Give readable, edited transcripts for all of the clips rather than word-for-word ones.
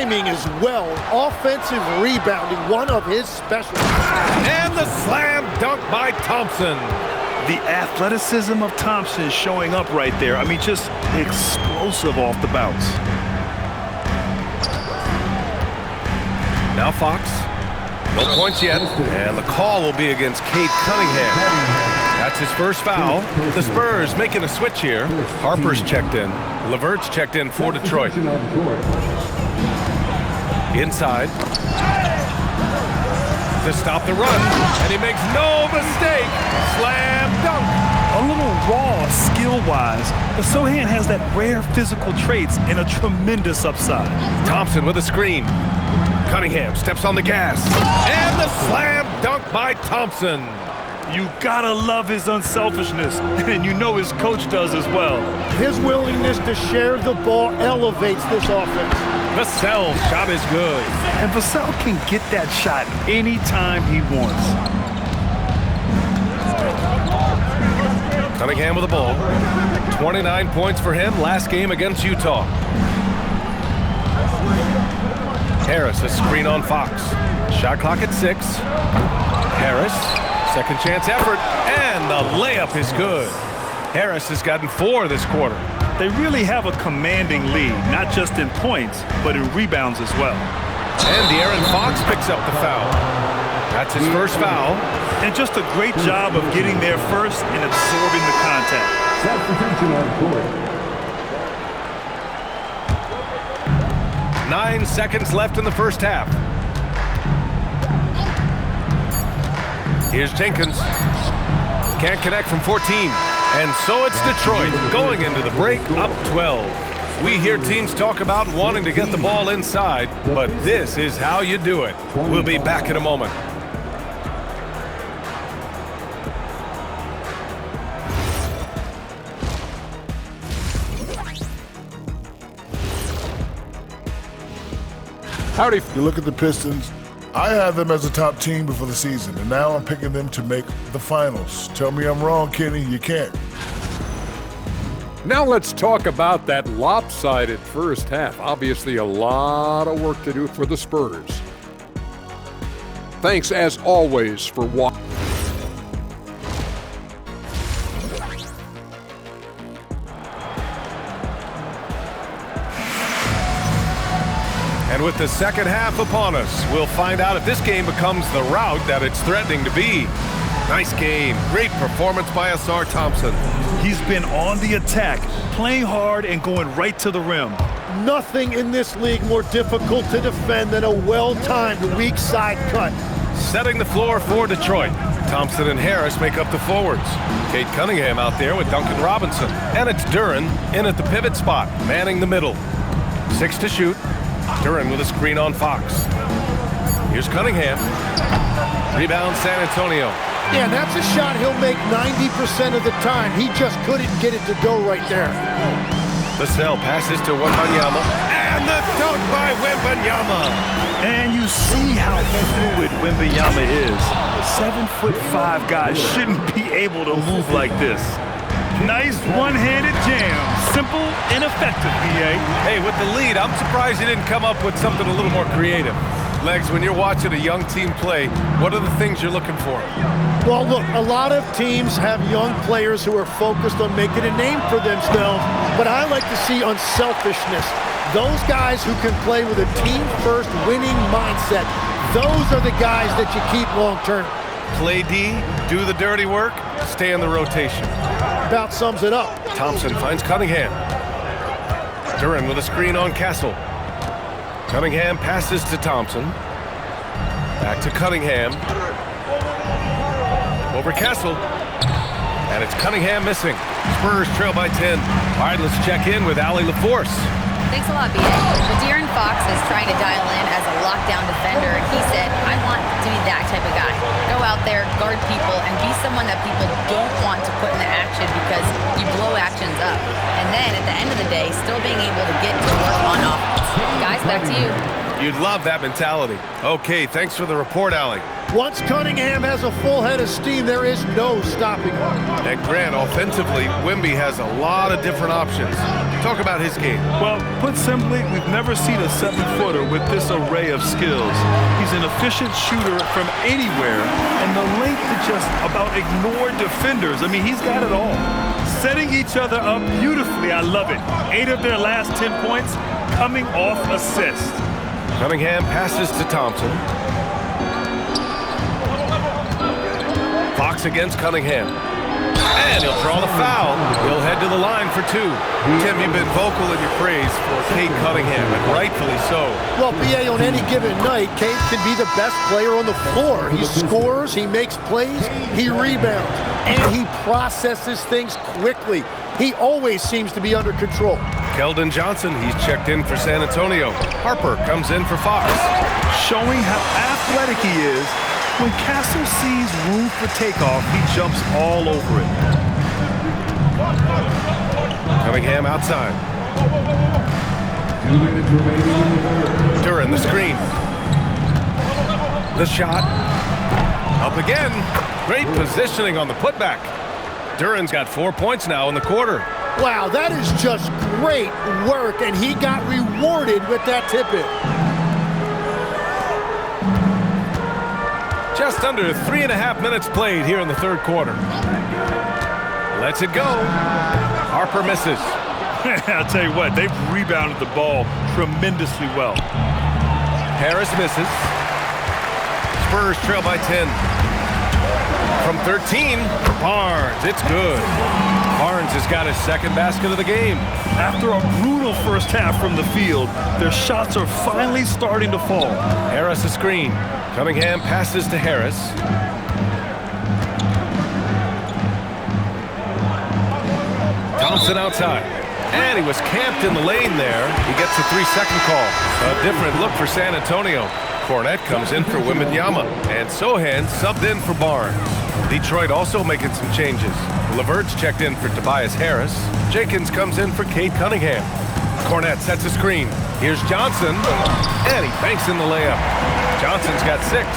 timing as well. Offensive rebounding, one of his specialties. And the slam dunk by Thompson. The athleticism of Thompson showing up right there. I mean, just explosive off the bounce. Now Fox. No points yet. And the call will be against Cade Cunningham. That's his first foul. The Spurs making a switch here. Harper's checked in. LeVert's checked in for Detroit. Inside. To stop the run. And he makes no mistake. Slam dunk. A little raw skill-wise, but Sochan has that rare physical traits and a tremendous upside. Thompson with a screen. Cunningham steps on the gas. And the slam dunk by Thompson. You gotta love his unselfishness, and you know his coach does as well. His willingness to share the ball elevates this offense. Vassell's shot is good. And Vassell can get that shot anytime he wants. Cunningham with the ball. 29 points for him last game against Utah. Harris, a screen on Fox. Shot clock at 6. Harris, second chance effort, and the layup is good. Harris has gotten 4 this quarter. They really have a commanding lead, not just in points, but in rebounds as well. And De'Aaron Fox picks up the foul. That's his first foul. And just a great job of getting there first and absorbing the contact. Substitution on court. 9 seconds left in the first half. Here's Jenkins. Can't connect from 14. And so it's Detroit going into the break up 12. We hear teams talk about wanting to get the ball inside, but this is how you do it. We'll be back in a moment. Howdy. You look at the Pistons. I had them as a top team before the season, and now I'm picking them to make the finals. Tell me I'm wrong, Kenny. You can't. Now let's talk about that lopsided first half. Obviously a lot of work to do for the Spurs. Thanks as always for watching. And with the second half upon us, we'll find out if this game becomes the rout that it's threatening to be. Nice game. Great performance by Ausar Thompson. He's been on the attack, playing hard and going right to the rim. Nothing in this league more difficult to defend than a well-timed weak side cut. Setting the floor for Detroit. Thompson and Harris make up the forwards. Cade Cunningham out there with Duncan Robinson. And it's Duren in at the pivot spot, manning the middle. 6 to shoot. Duren with a screen on Fox. Here's Cunningham. Rebound San Antonio. Yeah, that's a shot he'll make 90% of the time. He just couldn't get it to go right there. Vassell passes to Wembanyama. And the dunk by Wembanyama. And you see how fluid Wembanyama is. 7'5" guys shouldn't be able to move like this. Nice one-handed jam. Simple and effective, BA. Hey, with the lead, I'm surprised he didn't come up with something a little more creative. Legs, when you're watching a young team play, what are the things you're looking for? Well, look, a lot of teams have young players who are focused on making a name for themselves, but I like to see unselfishness. Those guys who can play with a team-first winning mindset, those are the guys that you keep long-term. Play D, do the dirty work, stay in the rotation. About sums it up. Thompson finds Cunningham. Duren with a screen on Castle. Cunningham passes to Thompson. Back to Cunningham. Over Castle. And it's Cunningham missing. Spurs trail by 10. All right, let's check in with Allie LaForce. Thanks a lot, B.A. Well, De'Aaron Fox is trying to dial in as a lockdown defender, and he said, I want to be that type of guy. Go out there, guard people, and be someone that people don't want to put into action because you blow actions up. And then, at the end of the day, still being able to get to work on offense. Guys, back to you. You'd love that mentality. Okay, thanks for the report, Allie. Once Cunningham has a full head of steam, there is no stopping him. And Grant, offensively, Wemby has a lot of different options. Talk about his game. Well, put simply, we've never seen a 7-footer with this array of skills. He's an efficient shooter from anywhere, and the length to just about ignore defenders. I mean, he's got it all. Setting each other up beautifully, I love it. 8 of their last 10 points coming off assists. Cunningham passes to Thompson. Fox against Cunningham. And he'll draw the foul. He'll head to the line for 2. Tim, you've been vocal in your praise for Cade Cunningham, and rightfully so. Well, BA, on any given night, Cade can be the best player on the floor. He scores, he makes plays, he rebounds, and he processes things quickly. He always seems to be under control. Keldon Johnson, he's checked in for San Antonio. Harper comes in for Fox. Showing how athletic he is. When Castle sees room for takeoff, he jumps all over it. Cunningham outside. Duren, the screen. The shot. Up again. Great positioning on the putback. Duren's got 4 points now in the quarter. Wow, that is just great work, and he got rewarded with that tip-in. Just under 3.5 minutes played here in the third quarter. Lets it go. Harper misses. I'll tell you what, they've rebounded the ball tremendously well. Harris misses. Spurs trail by 10. From 13, Barnes, it's good. Barnes has got his second basket of the game. After a brutal first half from the field, their shots are finally starting to fall. Harris a screen. Cunningham passes to Harris. Thompson outside. And he was camped in the lane there. He gets a 3-second call. A different look for San Antonio. Cornette comes in for Wembanyama. And Sohan subbed in for Barnes. Detroit also making some changes. LeVert's checked in for Tobias Harris. Jenkins comes in for Cade Cunningham. Cornette sets a screen. Here's Johnson. And he banks in the layup. Johnson's got 6.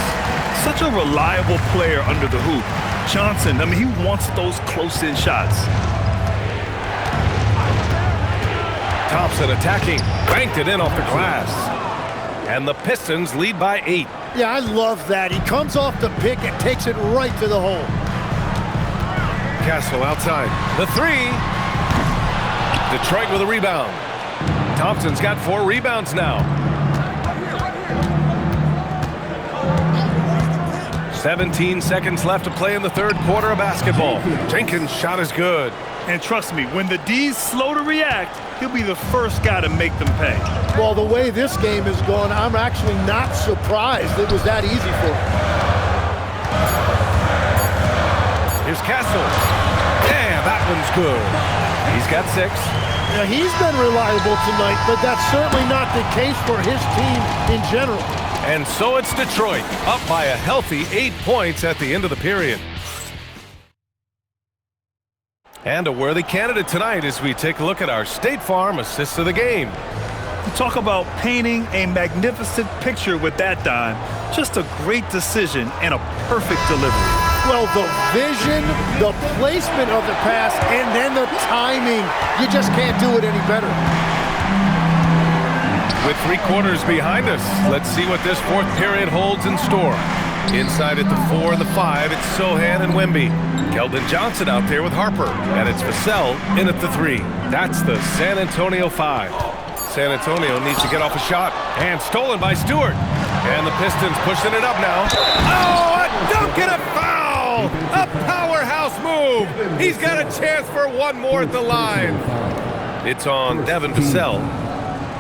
Such a reliable player under the hoop. Johnson, I mean, he wants those close-in shots. Thompson attacking. Banked it in off the glass. And the Pistons lead by 8. Yeah, I love that. He comes off the pick and takes it right to the hole. Castle outside. The 3. Detroit with a rebound. Thompson's got 4 rebounds now. 17 seconds left to play in the third quarter of basketball. Jenkins' shot is good. And trust me, when the D's slow to react, he'll be the first guy to make them pay. Well, the way this game is going, I'm actually not surprised it was that easy for him. Here's Castle. Yeah, that one's good. He's got 6. Now, he's been reliable tonight, but that's certainly not the case for his team in general. And so it's Detroit, up by a healthy 8 points at the end of the period. And a worthy candidate tonight as we take a look at our State Farm assists of the game. Talk about painting a magnificent picture with that dime. Just a great decision and a perfect delivery. Well, the vision, the placement of the pass, and then the timing. You just can't do it any better. With 3 quarters behind us, let's see what this fourth period holds in store. Inside at the 4 and the 5, it's Sohan and Wemby. Keldon Johnson out there with Harper. And it's Vassell in at the 3. That's the San Antonio 5. San Antonio needs to get off a shot. And stolen by Stewart. And the Pistons pushing it up now. Oh, a dunk and a foul! A powerhouse move! He's got a chance for one more at the line. It's on Devin Vassell.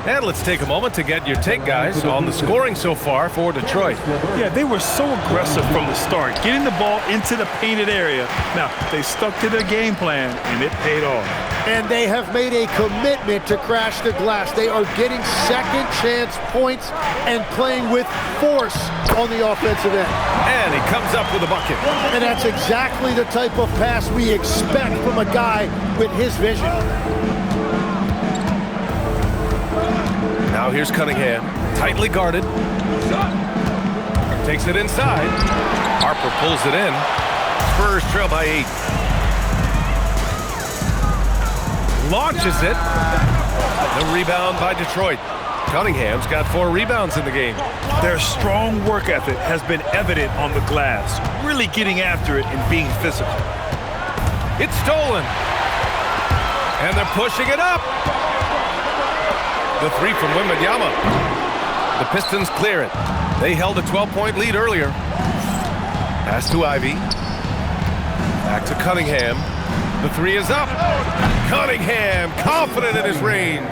And let's take a moment to get your take, guys, on the scoring so far for Detroit. Yeah, they were so aggressive from the start, getting the ball into the painted area. Now, they stuck to their game plan, and it paid off. And they have made a commitment to crash the glass. They are getting second chance points and playing with force on the offensive end. And he comes up with a bucket. And that's exactly the type of pass we expect from a guy with his vision. Now here's Cunningham, tightly guarded. Takes it inside. Harper pulls it in. Spurs trail by 8. Launches it. The rebound by Detroit. Cunningham's got 4 rebounds in the game. Their strong work ethic has been evident on the glass, really getting after it and being physical. It's stolen. And they're pushing it up. The 3 from Wembanyama. The Pistons clear it. They held a 12-point lead earlier. Pass to Ivy. Back to Cunningham. The 3 is up. Cunningham, confident in his range.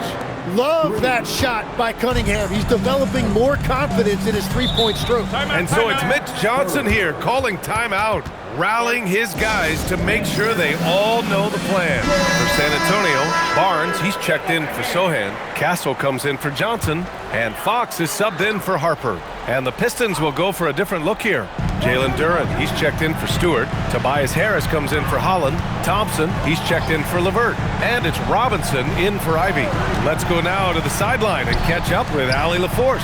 Love that shot by Cunningham. He's developing more confidence in his three-point stroke. And so it's Mitch Johnson here calling timeout, rallying his guys to make sure they all know the plan. For San Antonio, Barnes, he's checked in for Sohan. Castle comes in for Johnson. And Fox is subbed in for Harper. And the Pistons will go for a different look here. Jalen Duren, he's checked in for Stewart. Tobias Harris comes in for Holland. Thompson, he's checked in for LeVert. And it's Robinson in for Ivy. Let's go now to the sideline and catch up with Allie LaForce.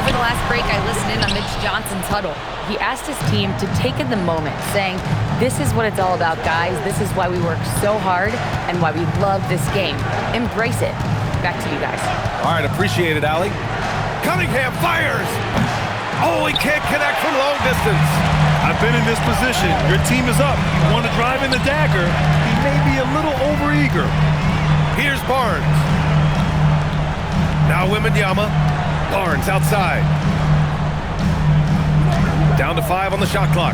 Over the last break, I listened in on Mitch Johnson's huddle. He asked his team to take in the moment, saying, "This is what it's all about, guys. This is why we work so hard and why we love this game. Embrace it." Back to you guys. All right, appreciate it, Allie. Cunningham fires. Oh, he can't connect from long distance. I've been in this position. Your team is up. You want to drive in the dagger. He may be a little overeager. Here's Barnes. Now Wembanyama. Barnes outside. Down to 5 on the shot clock.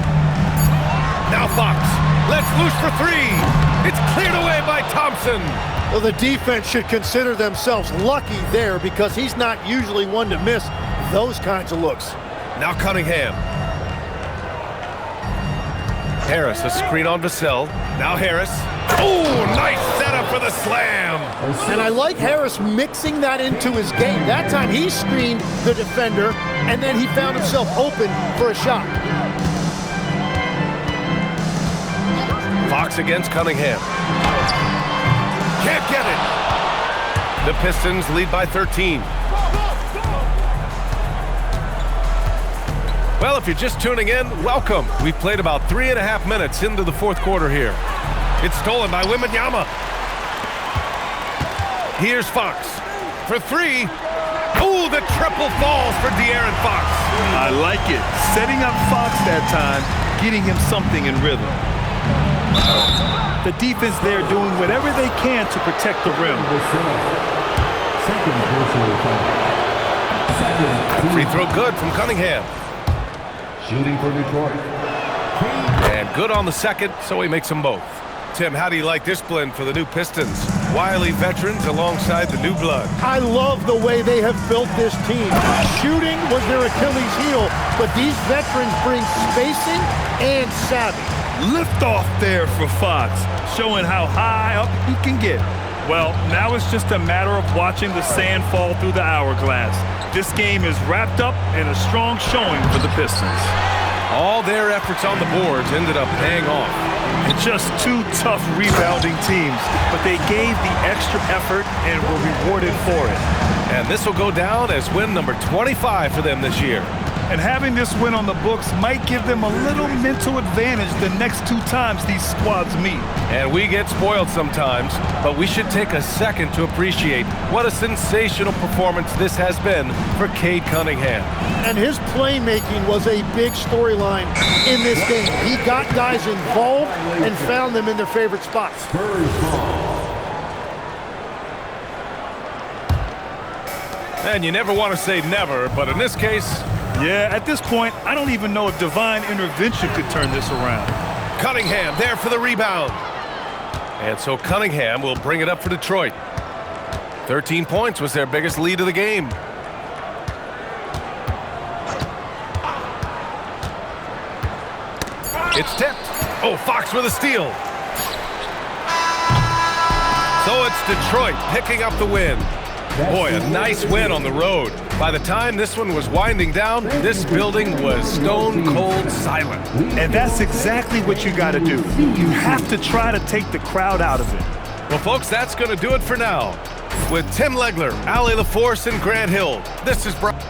Now Fox. Let's loose for 3. It's cleared away by Thompson. Well, the defense should consider themselves lucky there because he's not usually one to miss those kinds of looks. Now Cunningham. Harris, a screen on Vassell. Now Harris. Oh, nice setup for the slam. And I like Harris mixing that into his game. That time he screened the defender, and then he found himself open for a shot. Fox against Cunningham. Can't get it. The Pistons lead by 13. Well, if you're just tuning in, welcome. We've played about 3.5 minutes into the fourth quarter here. It's stolen by Wembanyama. Here's Fox for 3. Ooh, the triple falls for De'Aaron Fox. I like it. Setting up Fox that time, getting him something in rhythm. The defense there doing whatever they can to protect the rim. Free throw good from Cunningham. Shooting for Detroit. And good on the second, so he makes them both. Tim, how do you like this blend for the new Pistons? Wily veterans alongside the new blood. I love the way they have built this team. Shooting was their Achilles heel, but these veterans bring spacing and savvy. Lift off there for Fox, showing how high up he can get. Well, now it's just a matter of watching the sand fall through the hourglass. This game is wrapped up in a strong showing for the Pistons. All their efforts on the boards ended up paying off. And just 2 tough rebounding teams, but they gave the extra effort and were rewarded for it. And this will go down as win number 25 for them this year. And having this win on the books might give them a little mental advantage the next 2 times these squads meet. And we get spoiled sometimes, but we should take a second to appreciate what a sensational performance this has been for Cade Cunningham. And his playmaking was a big storyline in this game. He got guys involved and found them in their favorite spots. And you never want to say never, but in this case... Yeah, at this point, I don't even know if divine intervention could turn this around. Cunningham there for the rebound. And so Cunningham will bring it up for Detroit. 13 points was their biggest lead of the game. It's tipped. Oh, Fox with a steal. So it's Detroit picking up the win. Boy, a nice win on the road. By the time this one was winding down, this building was stone cold silent. And that's exactly what you got to do. You have to try to take the crowd out of it. Well, folks, that's going to do it for now. With Tim Legler, Allie LaForce, and Grant Hill, this is Brian.